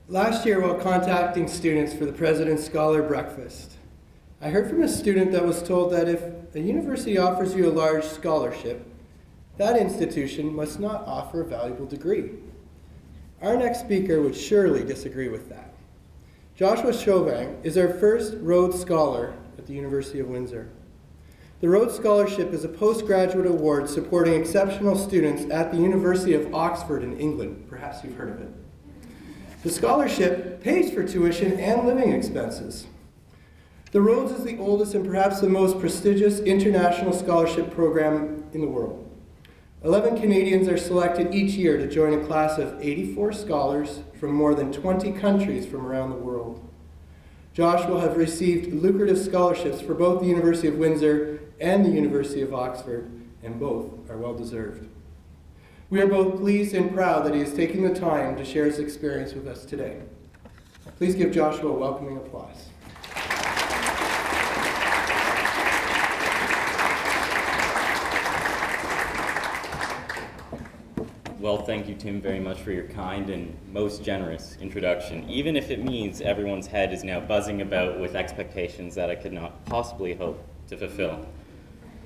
Last year, while contacting students for the President's Scholar Breakfast, I heard from a student that was told that if a university offers you a large scholarship, that institution must not offer a valuable degree. Our next speaker would surely disagree with that. Joshua Chauvin is our first Rhodes Scholar at the University of Windsor. The Rhodes Scholarship is a postgraduate award supporting exceptional students at the University of Oxford in England. Perhaps you've heard of it. The scholarship pays for tuition and living expenses. The Rhodes is the oldest and perhaps the most prestigious international scholarship program in the world. 11 Canadians are selected each year to join a class of 84 scholars from more than 20 countries from around the world. Josh will have received lucrative scholarships for both the University of Windsor and the University of Oxford, and both are well deserved. We are both pleased and proud that he is taking the time to share his experience with us today. Please give Joshua a welcoming applause. Well, thank you, Tim, very much for your kind and most generous introduction, even if it means everyone's head is now buzzing about with expectations that I could not possibly hope to fulfill.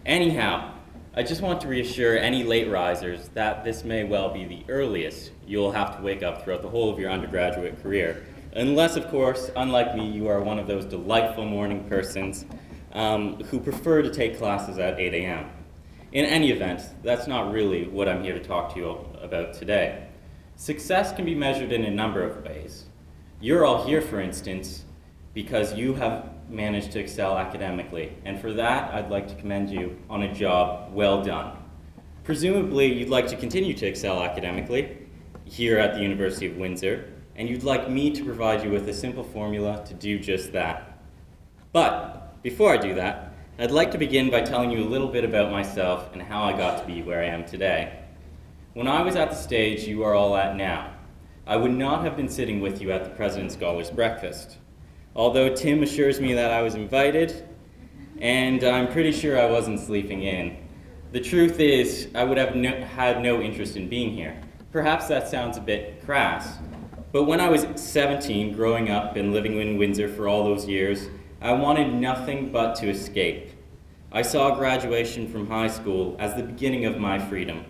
Anyhow, I just want to reassure any late risers that this may well be the earliest you'll have to wake up throughout the whole of your undergraduate career, unless, of course, unlike me, you are one of those delightful morning persons who prefer to take classes at 8 a.m. In any event, that's not really what I'm here to talk to you about today. Success can be measured in a number of ways. You're all here, for instance, because you have managed to excel academically, and for that, I'd like to commend you on a job well done. Presumably, you'd like to continue to excel academically here at the University of Windsor, and you'd like me to provide you with a simple formula to do just that. But before I do that, I'd like to begin by telling you a little bit about myself and how I got to be where I am today. When I was at the stage you are all at now, I would not have been sitting with you at the President's Scholars Breakfast. Although Tim assures me that I was invited, and I'm pretty sure I wasn't sleeping in. The truth is, I would have had no interest in being here. Perhaps that sounds a bit crass, but when I was 17, growing up and living in Windsor for all those years, I wanted nothing but to escape. I saw graduation from high school as the beginning of my freedom.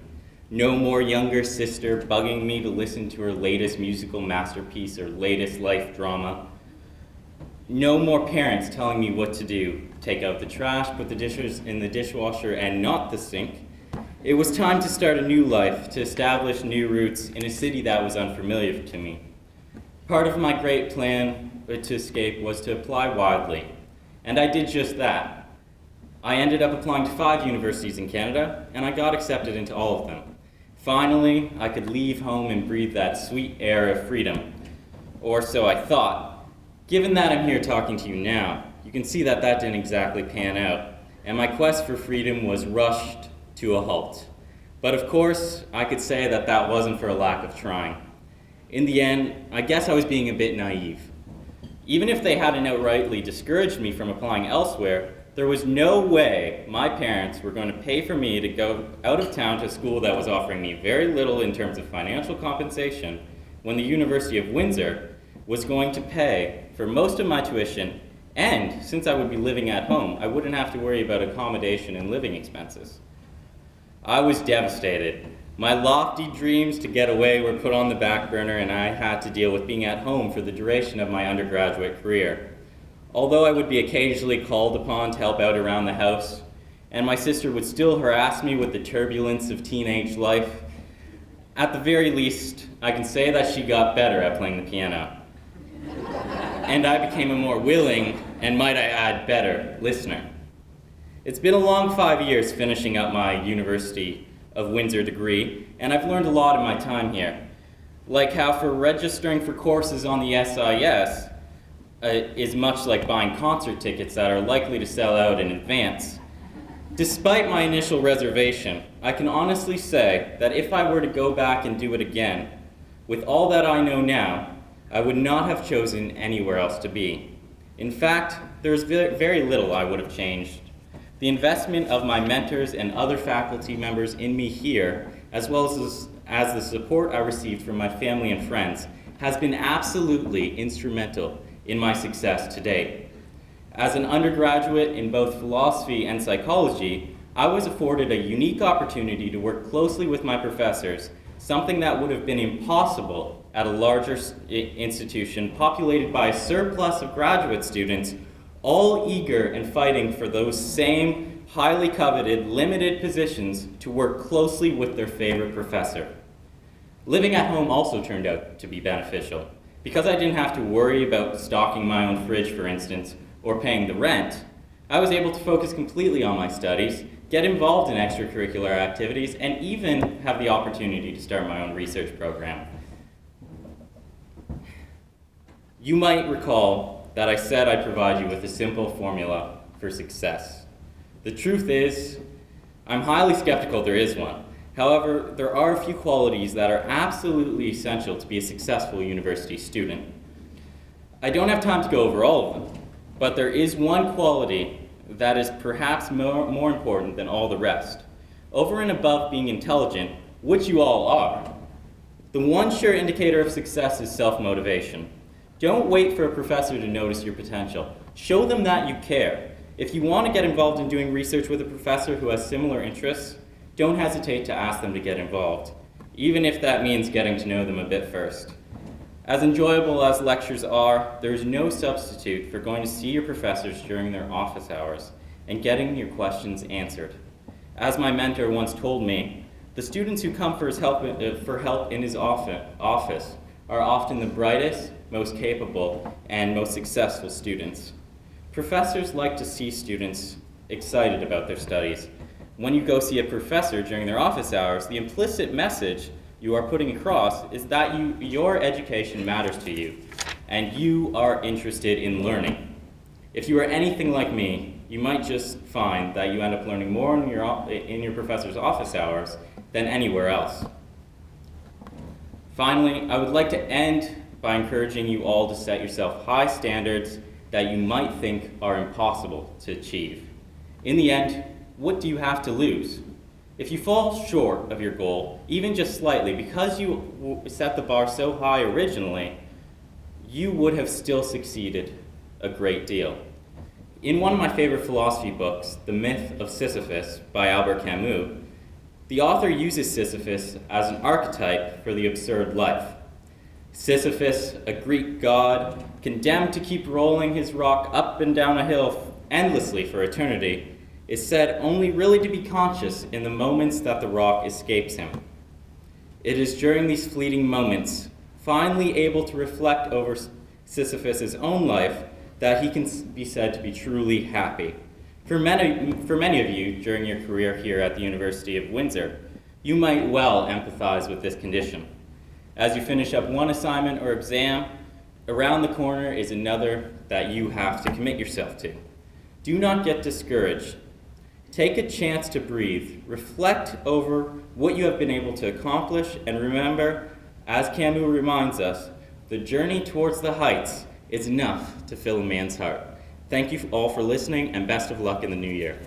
No more younger sister bugging me to listen to her latest musical masterpiece or latest life drama. No more parents telling me what to do. Take out the trash, put the dishes in the dishwasher and not the sink. It was time to start a new life, to establish new roots in a city that was unfamiliar to me. Part of my great plan to escape was to apply widely, and I did just that. I ended up applying to 5 universities in Canada, and I got accepted into all of them. Finally, I could leave home and breathe that sweet air of freedom, or so I thought. Given that I'm here talking to you now, you can see that that didn't exactly pan out, and my quest for freedom was rushed to a halt. But of course, I could say that that wasn't for a lack of trying. In the end, I guess I was being a bit naive. Even if they hadn't outrightly discouraged me from applying elsewhere, there was no way my parents were going to pay for me to go out of town to a school that was offering me very little in terms of financial compensation when the University of Windsor was going to pay for most of my tuition, and since I would be living at home, I wouldn't have to worry about accommodation and living expenses. I was devastated. My lofty dreams to get away were put on the back burner, and I had to deal with being at home for the duration of my undergraduate career. Although I would be occasionally called upon to help out around the house, and my sister would still harass me with the turbulence of teenage life, at the very least, I can say that she got better at playing the piano. And I became a more willing, and might I add, better listener. It's been a long 5 years finishing up my University of Windsor degree, and I've learned a lot in my time here. Like how for registering for courses on the SIS is much like buying concert tickets that are likely to sell out in advance. Despite my initial reservation, I can honestly say that if I were to go back and do it again, with all that I know now, I would not have chosen anywhere else to be. In fact, there's very little I would have changed. The investment of my mentors and other faculty members in me here, as well as the support I received from my family and friends, has been absolutely instrumental in my success to date. As an undergraduate in both philosophy and psychology, I was afforded a unique opportunity to work closely with my professors, something that would have been impossible at a larger institution populated by a surplus of graduate students, all eager and fighting for those same highly coveted, limited positions to work closely with their favorite professor. Living at home also turned out to be beneficial. Because I didn't have to worry about stocking my own fridge, for instance, or paying the rent, I was able to focus completely on my studies, get involved in extracurricular activities, and even have the opportunity to start my own research program. You might recall that I said I'd provide you with a simple formula for success. The truth is, I'm highly skeptical there is one. However, there are a few qualities that are absolutely essential to be a successful university student. I don't have time to go over all of them, but there is one quality that is perhaps more important than all the rest. Over and above being intelligent, which you all are, the one sure indicator of success is self-motivation. Don't wait for a professor to notice your potential. Show them that you care. If you want to get involved in doing research with a professor who has similar interests, don't hesitate to ask them to get involved, even if that means getting to know them a bit first. As enjoyable as lectures are, there is no substitute for going to see your professors during their office hours and getting your questions answered. As my mentor once told me, the students who come for help in his office are often the brightest, most capable, and most successful students. Professors like to see students excited about their studies. When you go see a professor during their office hours, the implicit message you are putting across is that your education matters to you, and you are interested in learning. If you are anything like me, you might just find that you end up learning more in your professor's office hours than anywhere else. Finally, I would like to end by encouraging you all to set yourself high standards that you might think are impossible to achieve. In the end, what do you have to lose? If you fall short of your goal, even just slightly, because you set the bar so high originally, you would have still succeeded a great deal. In one of my favorite philosophy books, The Myth of Sisyphus by Albert Camus, the author uses Sisyphus as an archetype for the absurd life. Sisyphus, a Greek god, condemned to keep rolling his rock up and down a hill endlessly for eternity, is said only really to be conscious in the moments that the rock escapes him. It is during these fleeting moments, finally able to reflect over Sisyphus' own life, that he can be said to be truly happy. For many of you during your career here at the University of Windsor, you might well empathize with this condition. As you finish up one assignment or exam, around the corner is another that you have to commit yourself to. Do not get discouraged. Take a chance to breathe, reflect over what you have been able to accomplish, and remember, as Camus reminds us, the journey towards the heights is enough to fill a man's heart. Thank you all for listening, and best of luck in the new year.